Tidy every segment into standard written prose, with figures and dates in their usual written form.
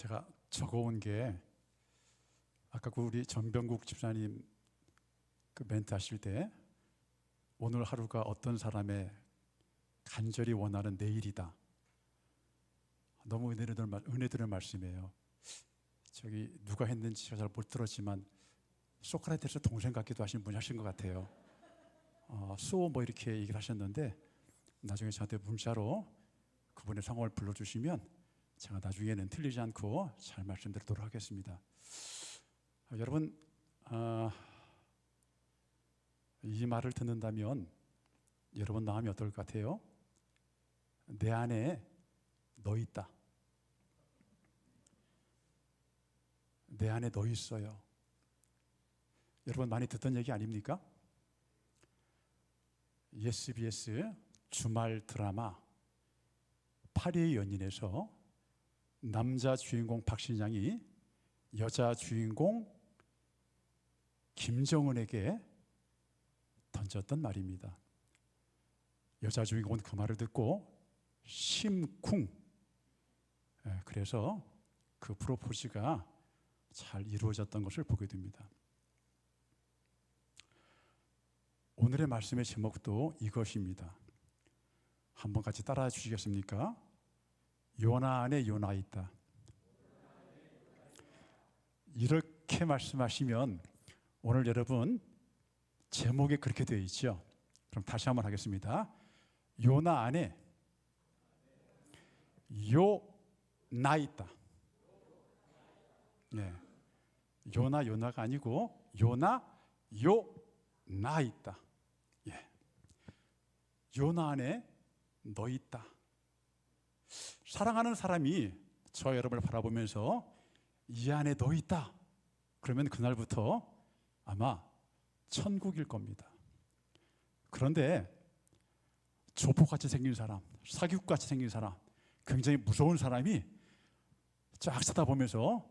제가 적어온 게 아까 우리 전병국 집사님 그 멘트 하실 때 오늘 하루가 어떤 사람의 간절히 원하는 내일이다. 너무 은혜되는 말씀이에요. 저기 누가 했는지 제가 잘 못 들었지만 소크라테스 동생 같기도 하신 분이 하신 것 같아요. 수호 뭐 이렇게 얘기를 하셨는데 나중에 저한테 문자로 그분의 성함을 불러주시면 제가 나중에는 틀리지 않고 잘 말씀드리도록 하겠습니다. 여러분 이 말을 듣는다면 여러분 마음이 어떨 것 같아요? 내 안에 너 있다. 내 안에 너 있어요. 여러분 많이 듣던 얘기 아닙니까? SBS 주말 드라마 8의 연인에서 남자 주인공 박신양이 여자 주인공 김정은에게 던졌던 말입니다. 여자 주인공은 그 말을 듣고 심쿵. 그래서 그 프로포즈가 잘 이루어졌던 것을 보게 됩니다. 오늘의 말씀의 제목도 이것입니다. 한번 같이 따라해 주시겠습니까? 요나 안에 요나 있다. 이렇게 말씀하시면 오늘 여러분 제목에 그렇게 되어 있죠. 그럼 다시 한번 하겠습니다. 요나 안에 요나 있다. 네. 요나가 아니고 요나 있다. 예. 요나 안에 너 있다. 사랑하는 사람이 저 여러분을 바라보면서 이 안에 너 있다. 그러면 그날부터 아마 천국일 겁니다. 그런데 조폭같이 생긴 사람, 사기꾼같이 생긴 사람, 굉장히 무서운 사람이 쫙 쳐다보면서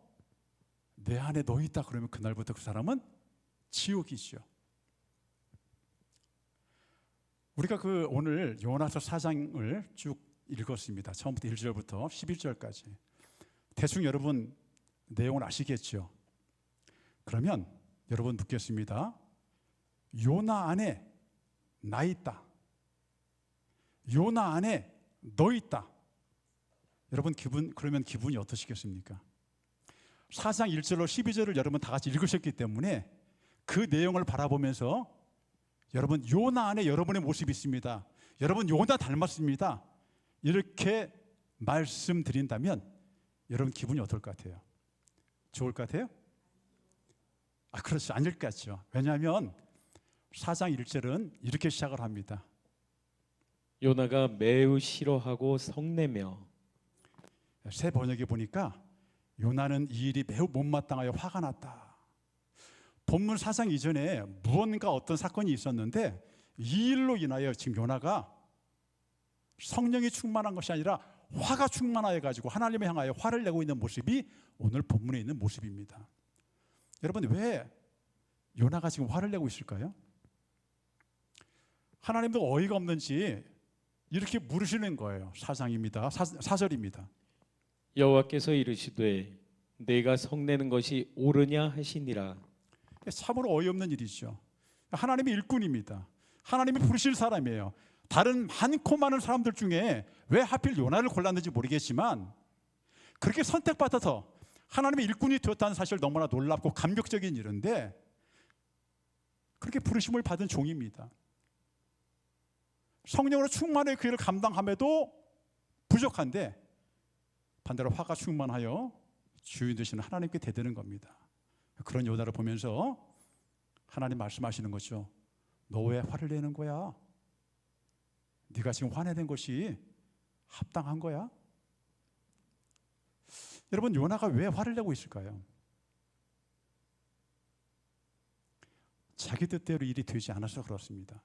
내 안에 너 있다 그러면 그날부터 그 사람은 지옥이죠. 우리가 오늘 요나서 4장을 쭉 읽었습니다. 처음부터 1절부터 11절까지. 대충 여러분 내용을 아시겠죠? 그러면 여러분 묻겠습니다. 요나 안에 나 있다. 요나 안에 너 있다. 여러분 그러면 기분이 어떠시겠습니까? 4장 1절로 12절을 여러분 다 같이 읽으셨기 때문에 그 내용을 바라보면서 여러분 요나 안에 여러분의 모습이 있습니다. 여러분 요나 닮았습니다. 이렇게 말씀드린다면 여러분 기분이 어떨 것 같아요? 좋을 것 같아요? 그렇지 않을 것 같죠. 왜냐하면 4장 1절은 이렇게 시작을 합니다. 요나가 매우 싫어하고 성내며. 새 번역에 보니까 요나는 이 일이 매우 못마땅하여 화가 났다. 본문 4장 이전에 무언가 어떤 사건이 있었는데 이 일로 인하여 지금 요나가 성령이 충만한 것이 아니라 화가 충만하여 가지고 하나님을 향하여 화를 내고 있는 모습이 오늘 본문에 있는 모습입니다. 여러분 왜 요나가 지금 화를 내고 있을까요? 하나님도 어이가 없는지 이렇게 물으시는 거예요. 4장입니다. 4절입니다. 여호와께서 이르시되 내가 성내는 것이 옳으냐 하시니라. 참으로 어이없는 일이죠. 하나님의 일꾼입니다. 하나님이 부르실 사람이에요. 다른 많고 많은 사람들 중에 왜 하필 요나를 골랐는지 모르겠지만 그렇게 선택받아서 하나님의 일꾼이 되었다는 사실 너무나 놀랍고 감격적인 일인데 그렇게 부르심을 받은 종입니다. 성령으로 충만의 그 일을 감당함에도 부족한데 반대로 화가 충만하여 주인 되시는 하나님께 대드는 겁니다. 그런 요나를 보면서 하나님 말씀하시는 거죠. 너 왜 화를 내는 거야? 네가 지금 화내는 것이 합당한 거야? 여러분 요나가 왜 화를 내고 있을까요? 자기 뜻대로 일이 되지 않아서 그렇습니다.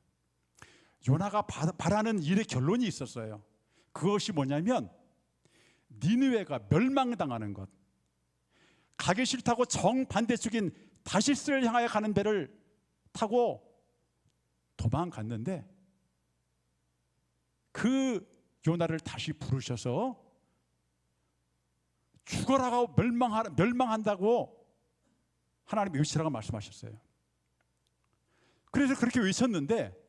요나가 바라는 일의 결론이 있었어요. 그것이 뭐냐면 니느웨가 멸망당하는 것. 가기 싫다고 정반대쪽인 다시스를 향하여 가는 배를 타고 도망갔는데 그 요나를 다시 부르셔서 죽어라고 멸망한다고 하나님이 외치라고 말씀하셨어요. 그래서 그렇게 외쳤는데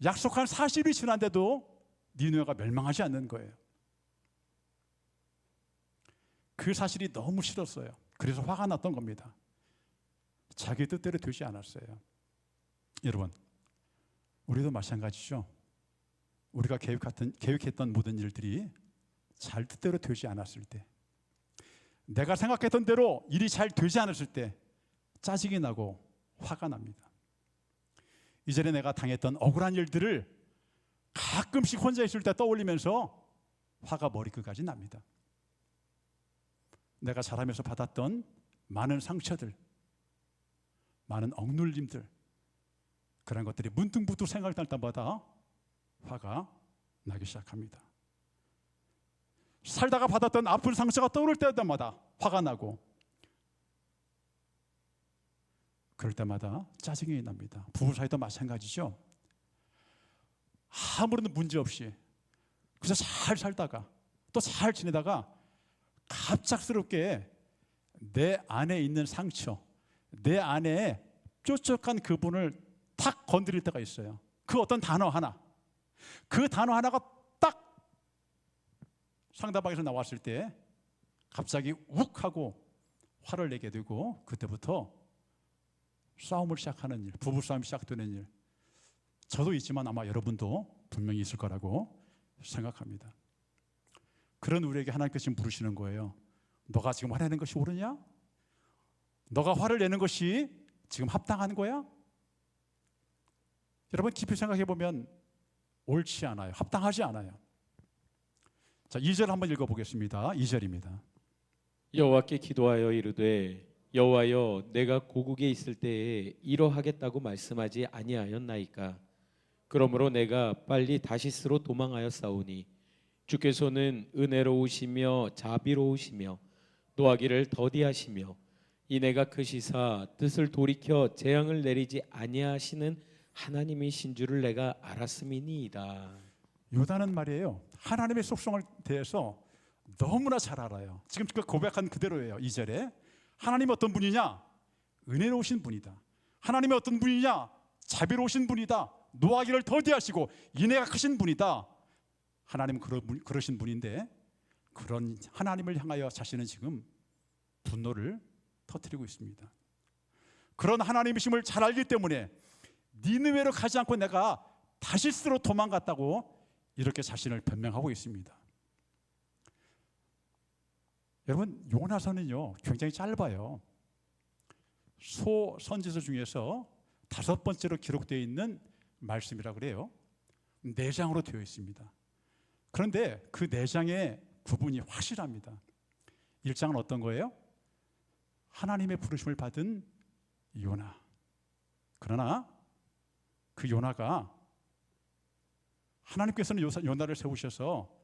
약속한 40일이 지났는데도 니느웨가 멸망하지 않는 거예요. 그 사실이 너무 싫었어요. 그래서 화가 났던 겁니다. 자기 뜻대로 되지 않았어요. 여러분, 우리도 마찬가지죠. 우리가 계획했던 모든 일들이 잘 뜻대로 되지 않았을 때, 내가 생각했던 대로 일이 잘 되지 않았을 때 짜증이 나고 화가 납니다. 이전에 내가 당했던 억울한 일들을 가끔씩 혼자 있을 때 떠올리면서 화가 머리끝까지 납니다. 내가 자라면서 받았던 많은 상처들, 많은 억눌림들, 그런 것들이 문득문득 생각날 때마다 화가 나기 시작합니다. 살다가 받았던 아픈 상처가 떠오를 때마다 화가 나고, 그럴 때마다 짜증이 납니다. 부부 사이도 마찬가지죠. 아무런 문제 없이 그저 잘 살다가 또 잘 지내다가 갑작스럽게 내 안에 있는 상처, 내 안에 쫓아간 그분을 탁 건드릴 때가 있어요. 그 어떤 단어 하나, 그 단어 하나가 딱 상대방에서 나왔을 때 갑자기 욱 하고 화를 내게 되고, 그때부터 싸움을 시작하는 일, 부부싸움이 시작되는 일, 저도 있지만 아마 여러분도 분명히 있을 거라고 생각합니다. 그런 우리에게 하나님께서 지금 부르시는 거예요. 너가 지금 화내는 것이 옳으냐? 너가 화를 내는 것이 지금 합당한 거야? 여러분, 깊이 생각해 보면 옳지 않아요. 합당하지 않아요. 자, 2절 한번 읽어보겠습니다. 2절입니다. 여호와께 기도하여 이르되 여호와여, 내가 고국에 있을 때에 이러하겠다고 말씀하지 아니하였나이까? 그러므로 내가 빨리 다시스로 도망하였사오니 주께서는 은혜로우시며 자비로우시며 노하기를 더디하시며 이내가 크시사 뜻을 돌이켜 재앙을 내리지 아니하시는 하나님이신 줄을 내가 알았음이니이다. 요다는 말이에요, 하나님의 속성을 대해서 너무나 잘 알아요. 지금 고백한 그대로예요. 2절에 하나님이 어떤 분이냐? 은혜로우신 분이다. 하나님이 어떤 분이냐? 자비로우신 분이다. 노하기를 더디하시고 인애가 크신 분이다. 하나님은 그러신 분인데, 그런 하나님을 향하여 자신은 지금 분노를 터뜨리고 있습니다. 그런 하나님이심을 잘 알기 때문에 니느웨로 가지 않고 내가 다시스로 도망갔다고 이렇게 자신을 변명하고 있습니다. 여러분, 요나서는요 굉장히 짧아요. 소선지서 중에서 5번째로 기록되어 있는 말씀이라고 그래요. 4장으로 되어 있습니다. 그런데 그 4장의 구분이 확실합니다. 1장은 어떤 거예요? 하나님의 부르심을 받은 요나. 그러나 그 요나가, 하나님께서는 요나를 세우셔서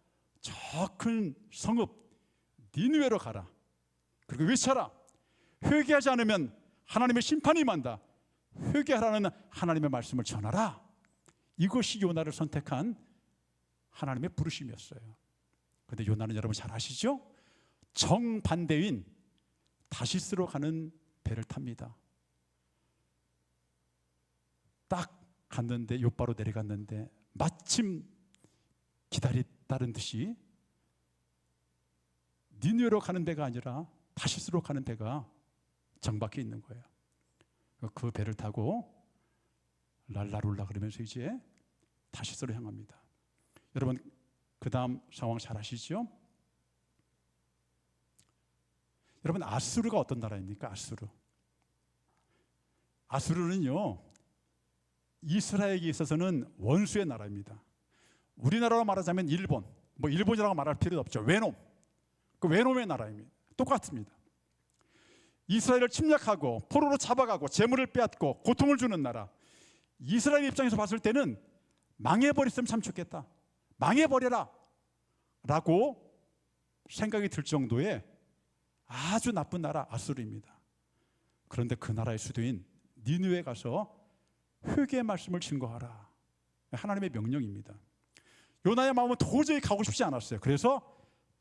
저 큰 성읍 니느웨로 가라, 그리고 외쳐라, 회개하지 않으면 하나님의 심판이 임한다, 회개하라는 하나님의 말씀을 전하라. 이것이 요나를 선택한 하나님의 부르심이었어요. 그런데 요나는 여러분 잘 아시죠? 정반대인 다시스로 가는 배를 탑니다. 딱 갔는데, 욥바로 내려갔는데 마침 기다렸다는 듯이 니느웨로 가는 배가 아니라 다시스로 가는 배가 정박해 있는 거예요. 그 배를 타고 랄라룰라 그러면서 이제 다시스로 향합니다. 여러분, 그 다음 상황 잘 아시죠? 여러분, 아수르가 어떤 나라입니까? 아수르는요 이스라엘에게 있어서는 원수의 나라입니다. 우리나라로 말하자면 일본, 일본이라고 말할 필요도 없죠. 외놈, 그 외놈의 나라입니다. 똑같습니다. 이스라엘을 침략하고 포로로 잡아가고 재물을 빼앗고 고통을 주는 나라. 이스라엘 입장에서 봤을 때는 망해버렸으면 참 좋겠다, 망해버려라 라고 생각이 들 정도의 아주 나쁜 나라 아수르입니다. 그런데 그 나라의 수도인 니느웨에 가서 회개의 말씀을 증거하라, 하나님의 명령입니다. 요나의 마음은 도저히 가고 싶지 않았어요. 그래서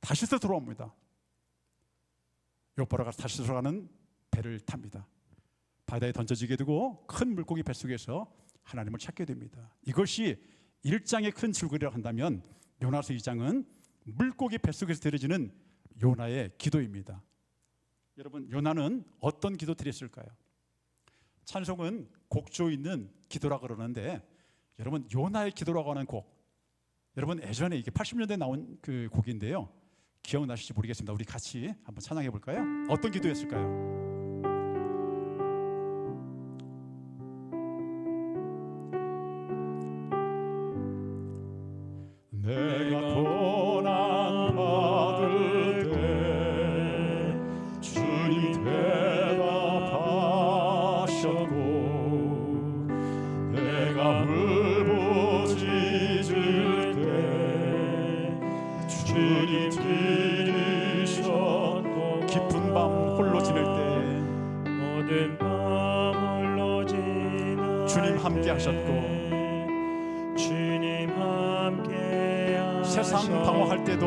다시스 들어옵니다. 요포라가 다시 들어가는 배를 탑니다. 바다에 던져지게 되고 큰 물고기 뱃속에서 하나님을 찾게 됩니다. 이것이 1장의 큰 줄거리라고 한다면 요나서 2장은 물고기 뱃속에서 드려지는 요나의 기도입니다. 여러분, 요나는 어떤 기도 드렸을까요? 찬송은 곡조 있는 기도라고 그러는데, 여러분, 요나의 기도라고 하는 곡, 여러분 예전에 이게 80년대에 나온 그 곡인데요, 기억나실지 모르겠습니다. 우리 같이 한번 찬양해 볼까요? 어떤 기도였을까요? 내가 고난 받을 때 주님 대답하셨고, 내가 울부짖을 때 주님 들으셨고, 깊은 밤 홀로 지낼 때 모든 밤 홀로 지날 주님 함께 하셨고, 주님 함께 세상 방황할 때도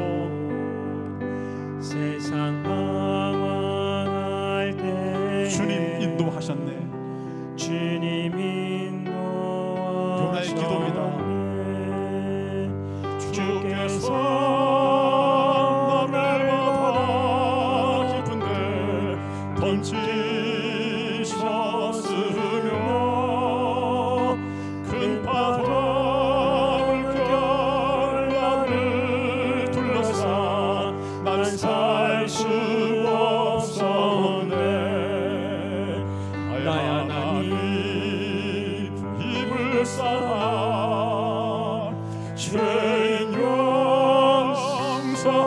세상 방황할 때 주님 인도하셨네. 주님 인도하셨네. 요나의 기도입니다. 주께서 나를 바다 깊은데 던지셨으며 큰 바다물 결란을 둘러싸 난 살 수 없었네. 나의 하나님 힘을 쌓아 죄인 용서하소서.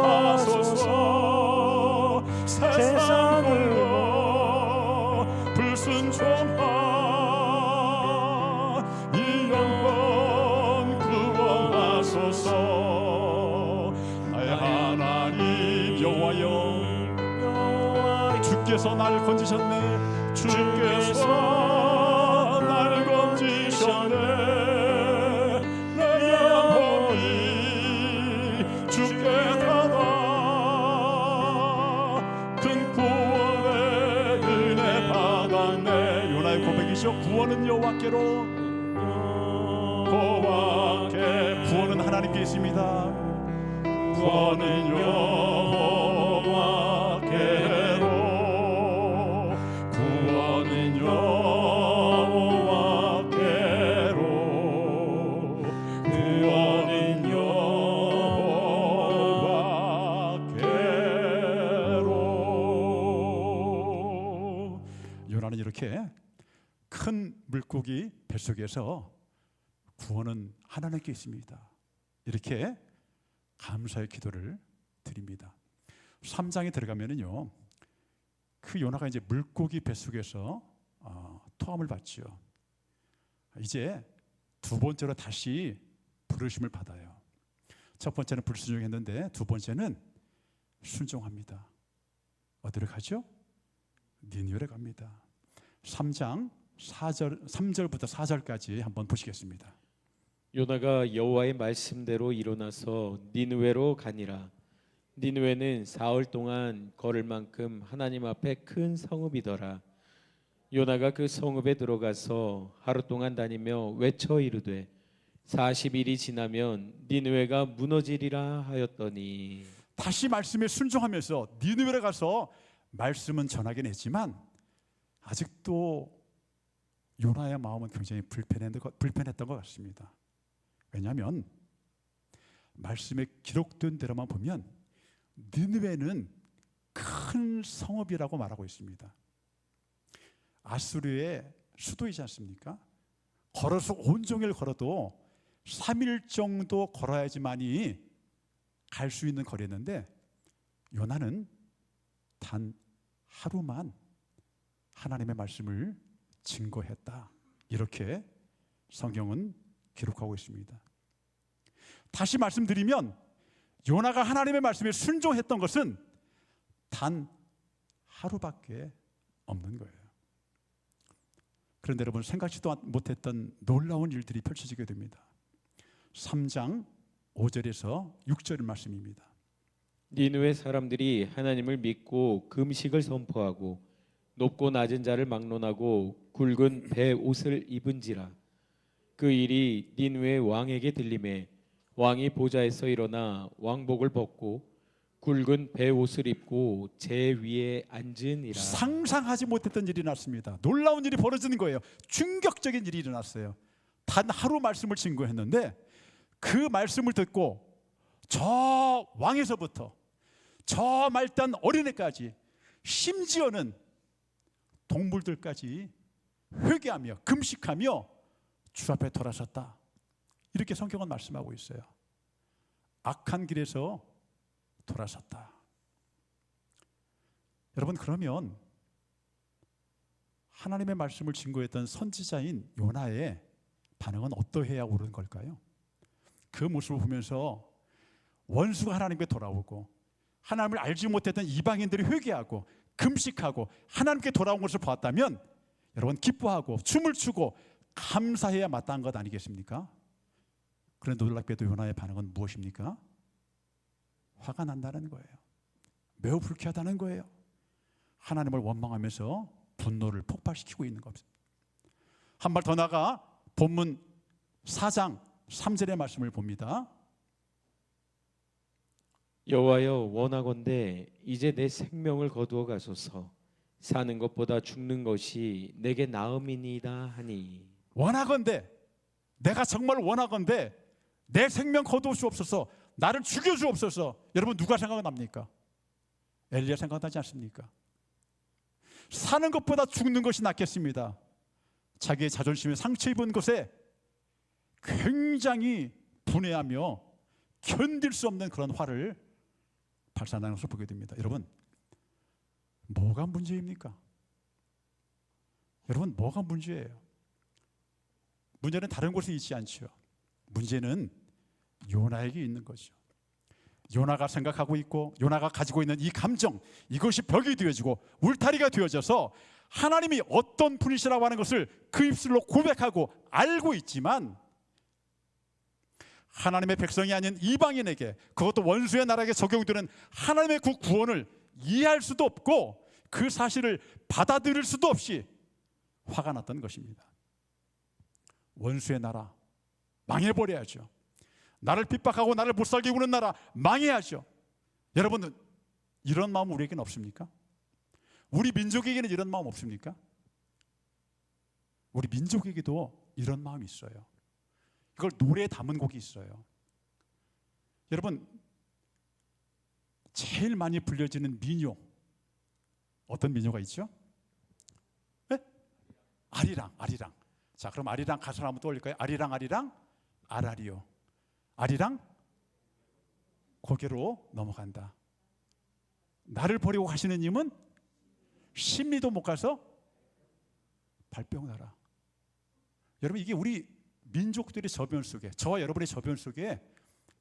세상을 불순종한 이 영혼 구원하소서. 나의 하나님 여호와여, 주께서 날 건지셨네. 주께서 날 건지셨네. 내 영혼이 주께 닫아 큰 구원의 은혜 받았네. 요나의 고백이죠. 구원은 여호와께로, 여호와께, 구원은 하나님께 있습니다. 구원은 여호와께로, 구원은 여호와께로, 구원은 여호와께로. 요나는 이렇게 큰 물고기 뱃속에서 구원은 하나님께 있습니다. 이렇게 감사의 기도를 드립니다. 3장에 들어가면은요, 그 요나가 이제 물고기 뱃속에서 토함을 받죠. 이제 두 번째로 다시 부르심을 받아요. 첫 번째는 불순종했는데 두 번째는 순종합니다. 어디로 가죠? 니느웨로 갑니다. 3장 3절부터 4절까지 한번 보시겠습니다. 요나가 여호와의 말씀대로 일어나서 니느웨로 가니라. 니느웨는 사흘 동안 걸을 만큼 하나님 앞에 큰 성읍이더라. 요나가 그 성읍에 들어가서 하루 동안 다니며 외쳐 이르되 40일이 지나면 니느웨가 무너지리라 하였더니. 다시 말씀에 순종하면서 니느웨로 가서 말씀은 전하긴 했지만 아직도 요나의 마음은 굉장히 불편했던 것 같습니다. 왜냐하면 말씀에 기록된 대로만 보면 니느웨는 큰 성읍이라고 말하고 있습니다. 아수르의 수도이지 않습니까? 걸어서 온종일 걸어도 3일 정도 걸어야지만이 갈 수 있는 거리였는데, 요나는 단 하루만 하나님의 말씀을 증거했다. 이렇게 성경은 기록하고 있습니다. 다시 말씀드리면 요나가 하나님의 말씀에 순종했던 것은 단 하루밖에 없는 거예요. 그런데 여러분, 생각지도 못했던 놀라운 일들이 펼쳐지게 됩니다. 3장 5절에서 6절의 말씀입니다. 니느웨 사람들이 하나님을 믿고 금식을 선포하고 높고 낮은 자를 막론하고 굵은 배 옷을 입은지라. 그 일이 니느웨 왕에게 들림에 왕이 보좌에서 일어나 왕복을 벗고 굵은 배 옷을 입고 제 위에 앉으니라. 상상하지 못했던 일이 났습니다. 놀라운 일이 벌어지는 거예요. 충격적인 일이 일어났어요. 단 하루 말씀을 증거했는데 그 말씀을 듣고 저 왕에서부터 저 말단 어린애까지 심지어는 동물들까지 회개하며 금식하며 주 앞에 돌아섰다. 이렇게 성경은 말씀하고 있어요. 악한 길에서 돌아섰다. 여러분, 그러면 하나님의 말씀을 증거했던 선지자인 요나의 반응은 어떠해야 옳은 걸까요? 그 모습을 보면서 원수가 하나님께 돌아오고 하나님을 알지 못했던 이방인들이 회개하고 금식하고 하나님께 돌아온 것을 봤다면 여러분 기뻐하고 춤을 추고 감사해야 마땅한 것 아니겠습니까? 그런데 놀랍게도 요나의 반응은 무엇입니까? 화가 난다는 거예요. 매우 불쾌하다는 거예요. 하나님을 원망하면서 분노를 폭발시키고 있는 겁니다. 한 발 더 나가 본문 4장 3절의 말씀을 봅니다. 여호와여, 원하건대 이제 내 생명을 거두어 가소서. 사는 것보다 죽는 것이 내게 나음이니이다 하니. 원하건대, 내가 정말 원하건대 내 생명 거두어 주옵소서. 나를 죽여 주옵소서. 여러분, 누가 생각납니까? 엘리야 생각나지 않습니까? 사는 것보다 죽는 것이 낫겠습니다. 자기의 자존심에 상처 입은 것에 굉장히 분해하며 견딜 수 없는 그런 화를 발산하는 것을 보게 됩니다. 여러분, 뭐가 문제입니까? 여러분, 뭐가 문제예요? 문제는 다른 곳에 있지 않죠. 문제는 요나에게 있는 거죠. 요나가 생각하고 있고 요나가 가지고 있는 이 감정, 이것이 벽이 되어지고 울타리가 되어져서 하나님이 어떤 분이시라고 하는 것을 그 입술로 고백하고 알고 있지만 하나님의 백성이 아닌 이방인에게, 그것도 원수의 나라에게 적용되는 하나님의 그 구원을 이해할 수도 없고 그 사실을 받아들일 수도 없이 화가 났던 것입니다. 원수의 나라 망해버려야죠. 나를 핍박하고 나를 못살게 구는 나라 망해야죠. 여러분은 이런 마음 우리에게는 없습니까? 우리 민족에게는 이런 마음 없습니까? 우리 민족에게도 이런 마음이 있어요. 이걸 노래에 담은 곡이 있어요. 여러분, 제일 많이 불려지는 민요, 어떤 민요가 있죠? 네? 아리랑, 아리랑. 자, 그럼 아리랑 가사를 한번 떠올릴까요? 아리랑, 아리랑, 아라리요. 아리랑 고개로 넘어간다. 나를 버리고 가시는 님은 십리도 못 가서 발병 나라. 여러분, 이게 우리 민족들의 저변 속에, 저와 여러분의 저변 속에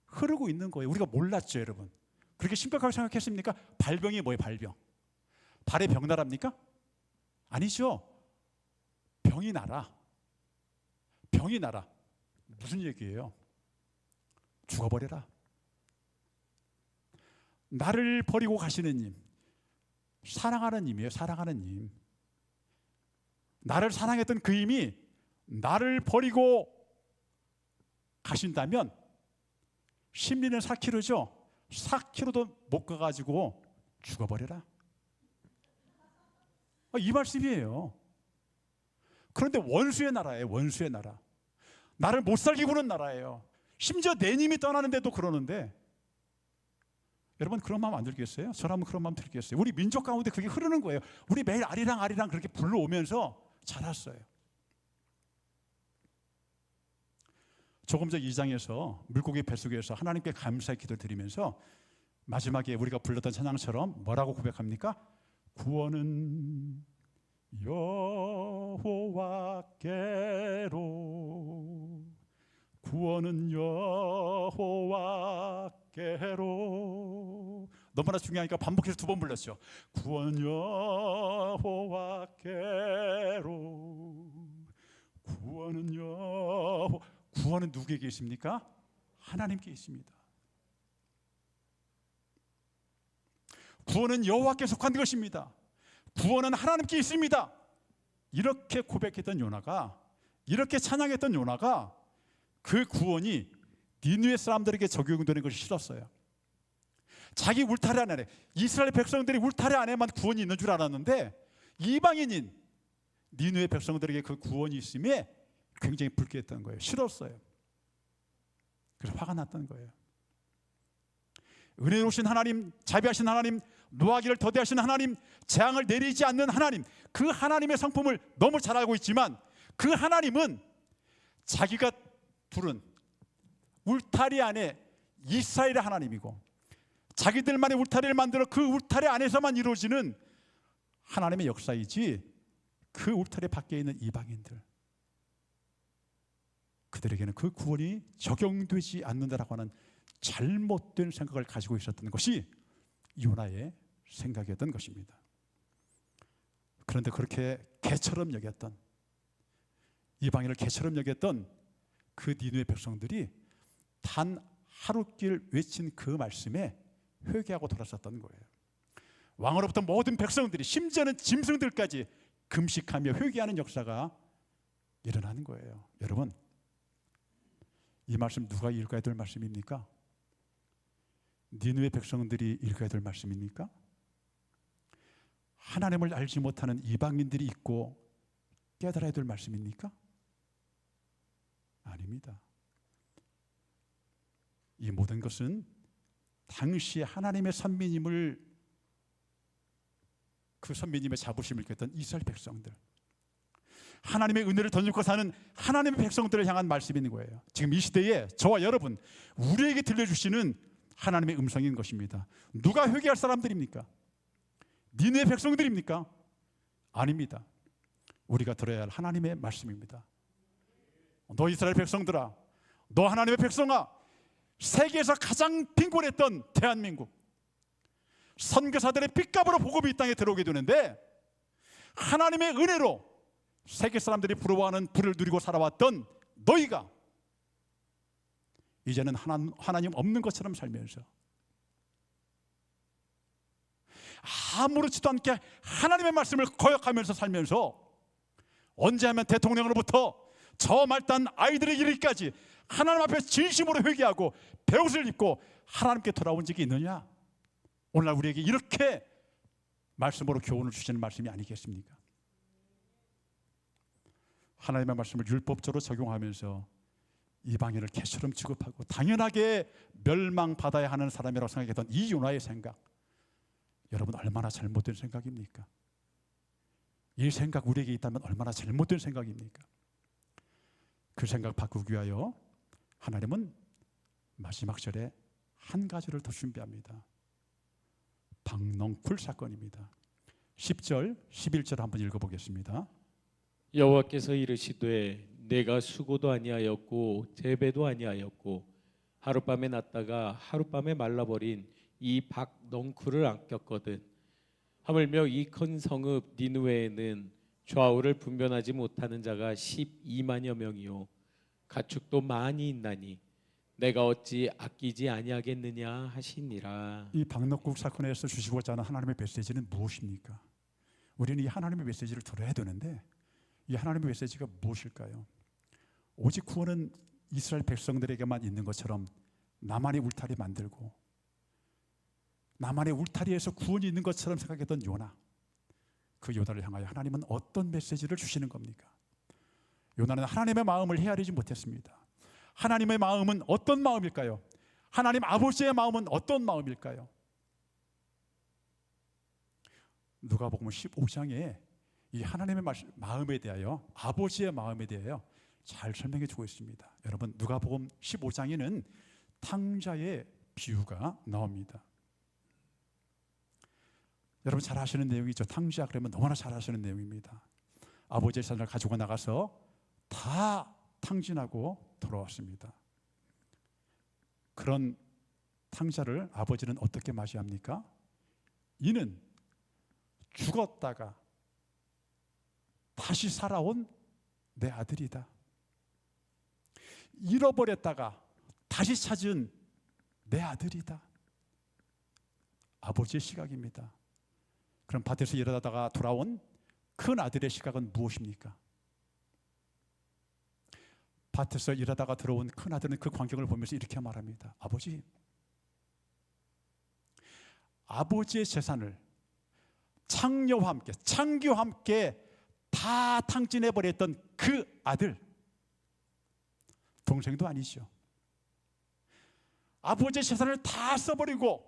흐르고 있는 거예요. 우리가 몰랐죠, 여러분. 그렇게 심각하게 생각했습니까? 발병이 뭐예요? 발병. 발에 병 나랍니까? 아니죠. 병이 나라. 병이 나라. 무슨 얘기예요? 죽어버려라. 나를 버리고 가시는 님, 사랑하는 님이에요. 사랑하는 님. 나를 사랑했던 그 님이 나를 버리고 가신다면 심리는 4km죠. 4km도 못 가가지고 죽어버려라. 이 말씀이에요. 그런데 원수의 나라예요. 원수의 나라. 나를 못 살게 구는 나라예요. 심지어 내 님이 떠나는데도 그러는데, 여러분 그런 마음 안 들겠어요? 저라면 그런 마음 들겠어요? 우리 민족 가운데 그게 흐르는 거예요. 우리 매일 아리랑 아리랑 그렇게 불러오면서 자랐어요. 조금 전 2장에서 물고기 뱃속에서 하나님께 감사의 기도를 드리면서 마지막에 우리가 불렀던 찬양처럼 뭐라고 고백합니까? 구원은 여호와께로, 구원은 여호와께로. 너무나 중요하니까 반복해서 2번 불렀죠. 구원 여호와께로, 구원은 구원은 누구에게 있습니까? 하나님께 있습니다. 구원은 여호와께 속한 것입니다. 구원은 하나님께 있습니다. 이렇게 고백했던 요나가, 이렇게 찬양했던 요나가 그 구원이 니느웨 사람들에게 적용되는 것이 싫었어요. 자기 울타리 안에, 이스라엘 백성들이 울타리 안에만 구원이 있는 줄 알았는데 이방인인 니느웨 백성들에게 그 구원이 있음에 굉장히 불쾌했던 거예요. 싫었어요. 그래서 화가 났던 거예요. 은혜로우신 하나님, 자비하신 하나님, 노하기를 더디하신 하나님, 재앙을 내리지 않는 하나님, 그 하나님의 성품을 너무 잘 알고 있지만 그 하나님은 자기가 부른 울타리 안에 이스라엘의 하나님이고 자기들만의 울타리를 만들어 그 울타리 안에서만 이루어지는 하나님의 역사이지 그 울타리 밖에 있는 이방인들, 그들에게는 그 구원이 적용되지 않는다라고 하는 잘못된 생각을 가지고 있었던 것이 요나의 생각이었던 것입니다. 그런데 그렇게 개처럼 여겼던, 이방인을 개처럼 여겼던 그 니느웨 백성들이 단 하루길 외친 그 말씀에 회개하고 돌아섰던 거예요. 왕으로부터 모든 백성들이, 심지어는 짐승들까지 금식하며 회개하는 역사가 일어나는 거예요. 여러분, 이 말씀 누가 읽어야 될 말씀입니까? 니느웨 백성들이 읽어야 될 말씀입니까? 하나님을 알지 못하는 이방인들이 있고 깨달아야 될 말씀입니까? 아닙니다. 이 모든 것은 당시에 하나님의 선민임을, 그 선민임의 자부심을 깼던 이스라엘 백성들, 하나님의 은혜를 덧입고 사는 하나님의 백성들을 향한 말씀이 있는 거예요. 지금 이 시대에 저와 여러분, 우리에게 들려주시는 하나님의 음성인 것입니다. 누가 회개할 사람들입니까? 니느웨 백성들입니까? 아닙니다. 우리가 들어야 할 하나님의 말씀입니다. 너 이스라엘 백성들아, 너 하나님의 백성아, 세계에서 가장 빈곤했던 대한민국, 선교사들의 핏값으로 복음이 이 땅에 들어오게 되는데 하나님의 은혜로 세계 사람들이 부러워하는 부를 누리고 살아왔던 너희가 이제는 하나님 없는 것처럼 살면서, 아무렇지도 않게 하나님의 말씀을 거역하면서 살면서, 언제 하면 대통령으로부터 저 말단 아이들의 이르기까지 하나님 앞에 진심으로 회개하고 배옷을 입고 하나님께 돌아온 적이 있느냐? 오늘날 우리에게 이렇게 말씀으로 교훈을 주시는 말씀이 아니겠습니까? 하나님의 말씀을 율법적으로 적용하면서 이방인을 개처럼 취급하고 당연하게 멸망받아야 하는 사람이라고 생각했던 이 요나의 생각, 여러분 얼마나 잘못된 생각입니까? 이 생각 우리에게 있다면 얼마나 잘못된 생각입니까? 그 생각 바꾸기 위하여 하나님은 마지막 절에 한 가지를 더 준비합니다. 박넝쿨 사건입니다. 10절, 11절 한번 읽어보겠습니다. 여호와께서 이르시되 내가 수고도 아니하였고 재배도 아니하였고 하룻밤에 났다가 하룻밤에 말라버린 이 박넝쿨을 아꼈거든. 하물며 이 큰 성읍 니느웨에는 좌우를 분별하지 못하는 자가 12만여 명이요 가축도 많이 있나니 내가 어찌 아끼지 아니하겠느냐 하시니라. 이 박넝쿨 사건에서 주시고자 하는 하나님의 메시지는 무엇입니까? 우리는 이 하나님의 메시지를 들어야 되는데 이 하나님의 메시지가 무엇일까요? 오직 구원은 이스라엘 백성들에게만 있는 것처럼 나만의 울타리 만들고 나만의 울타리에서 구원이 있는 것처럼 생각했던 요나, 그 요나를 향하여 하나님은 어떤 메시지를 주시는 겁니까? 요나는 하나님의 마음을 헤아리지 못했습니다. 하나님의 마음은 어떤 마음일까요? 하나님 아버지의 마음은 어떤 마음일까요? 누가복음 15장에 이 하나님의 마음에 대하여, 아버지의 마음에 대하여 잘 설명해 주고 있습니다. 여러분, 누가복음 15장에는 탕자의 비유가 나옵니다. 여러분 잘 아시는 내용이죠. 탕자 그러면 너무나 잘 아시는 내용입니다. 아버지의 산을 가지고 나가서 다 탕진하고 돌아왔습니다. 그런 탕자를 아버지는 어떻게 맞이합니까? 이는 죽었다가 다시 살아온 내 아들이다. 잃어버렸다가 다시 찾은 내 아들이다. 아버지의 시각입니다. 그럼 밭에서 일하다가 돌아온 큰 아들의 시각은 무엇입니까? 밭에서 일하다가 들어온 큰 아들은 그 광경을 보면서 이렇게 말합니다. 아버지, 아버지의 재산을 창녀와 함께 다 탕진해버렸던 그 아들, 동생도 아니죠. 아버지의 재산을 다 써버리고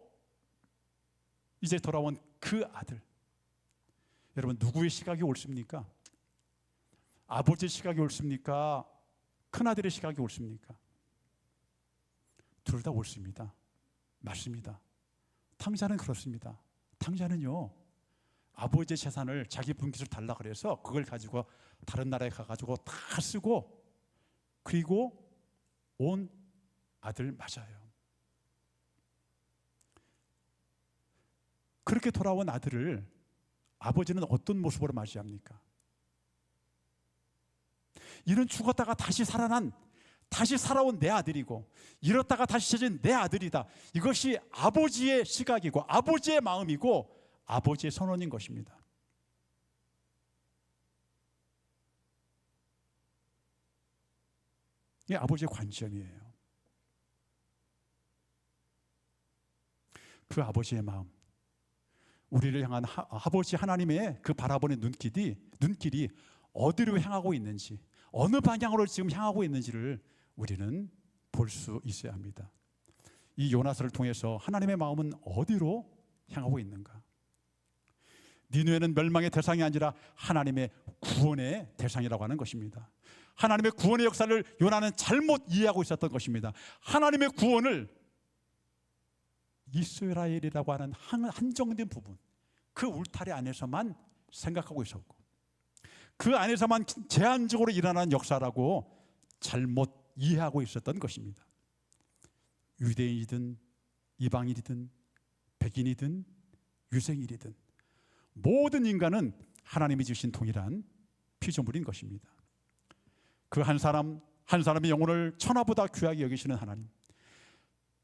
이제 돌아온 그 아들, 여러분 누구의 시각이 옳습니까? 아버지의 시각이 옳습니까? 큰아들의 시각이 옳습니까? 둘 다 옳습니다. 맞습니다. 탕자는 그렇습니다. 탕자는요, 아버지의 재산을 자기 분깃을 달라 그래서 그걸 가지고 다른 나라에 가가지고 다 쓰고 그리고 온 아들 맞아요. 그렇게 돌아온 아들을 아버지는 어떤 모습으로 맞이합니까? 이는 죽었다가 다시 살아온 내 아들이고 잃었다가 다시 찾은 내 아들이다. 이것이 아버지의 시각이고 아버지의 마음이고 아버지의 선언인 것입니다. 이게 아버지의 관점이에요. 그 아버지의 마음, 우리를 향한 아버지 하나님의 그 바라보는 눈길이 어디로 향하고 있는지, 어느 방향으로 지금 향하고 있는지를 우리는 볼 수 있어야 합니다. 이 요나서를 통해서 하나님의 마음은 어디로 향하고 있는가? 니느웨는 멸망의 대상이 아니라 하나님의 구원의 대상이라고 하는 것입니다. 하나님의 구원의 역사를 요나는 잘못 이해하고 있었던 것입니다. 하나님의 구원을 이스라엘이라고 하는 한정된 부분, 그 울타리 안에서만 생각하고 있었고 그 안에서만 제한적으로 일어나는 역사라고 잘못 이해하고 있었던 것입니다. 유대인이든 이방인이든 백인이든 유생일이든 모든 인간은 하나님이 주신 동일한 피조물인 것입니다. 그 한 사람의 영혼을 천하보다 귀하게 여기시는 하나님,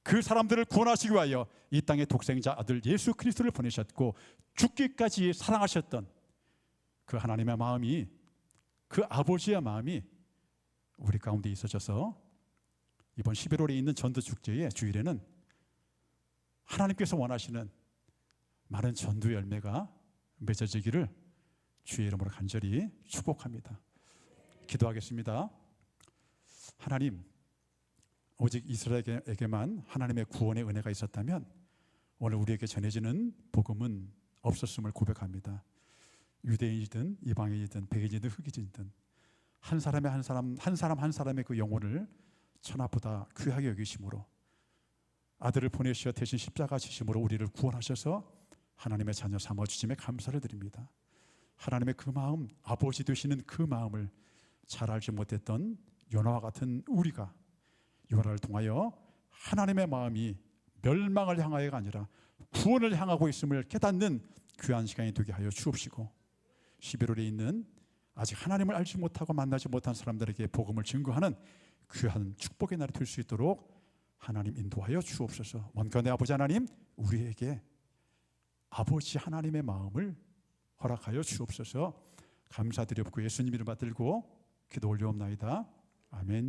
그 사람들을 구원하시기 위하여 이 땅의 독생자 아들 예수 그리스도를 보내셨고 죽기까지 사랑하셨던 그 하나님의 마음이, 그 아버지의 마음이 우리 가운데 있어져서 이번 11월에 있는 전도축제의 주일에는 하나님께서 원하시는 많은 전도 열매가 맺어지기를 주의 이름으로 간절히 축복합니다. 기도하겠습니다. 하나님, 오직 이스라엘에게만 하나님의 구원의 은혜가 있었다면 오늘 우리에게 전해지는 복음은 없었음을 고백합니다. 유대인이든 이방인이든 백인이든 흑인이든 한 사람의 그 영혼을 천하보다 귀하게 여기심으로 아들을 보내시어 대신 십자가 지심으로 우리를 구원하셔서 하나님의 자녀 삼아주심에 감사를 드립니다. 하나님의 그 마음, 아버지 되시는 그 마음을 잘 알지 못했던 요나와 같은 우리가 요나를 통하여 하나님의 마음이 멸망을 향하여가 아니라 구원을 향하고 있음을 깨닫는 귀한 시간이 되게 하여 주옵시고 11월에 있는 아직 하나님을 알지 못하고 만나지 못한 사람들에게 복음을 증거하는 귀한 축복의 날이 될 수 있도록 하나님 인도하여 주옵소서. 원컨대 아버지 하나님, 우리에게 아버지 하나님의 마음을 허락하여 주옵소서. 감사드렸고 예수님 이름 받들고 기도 올려옵나이다. 아멘.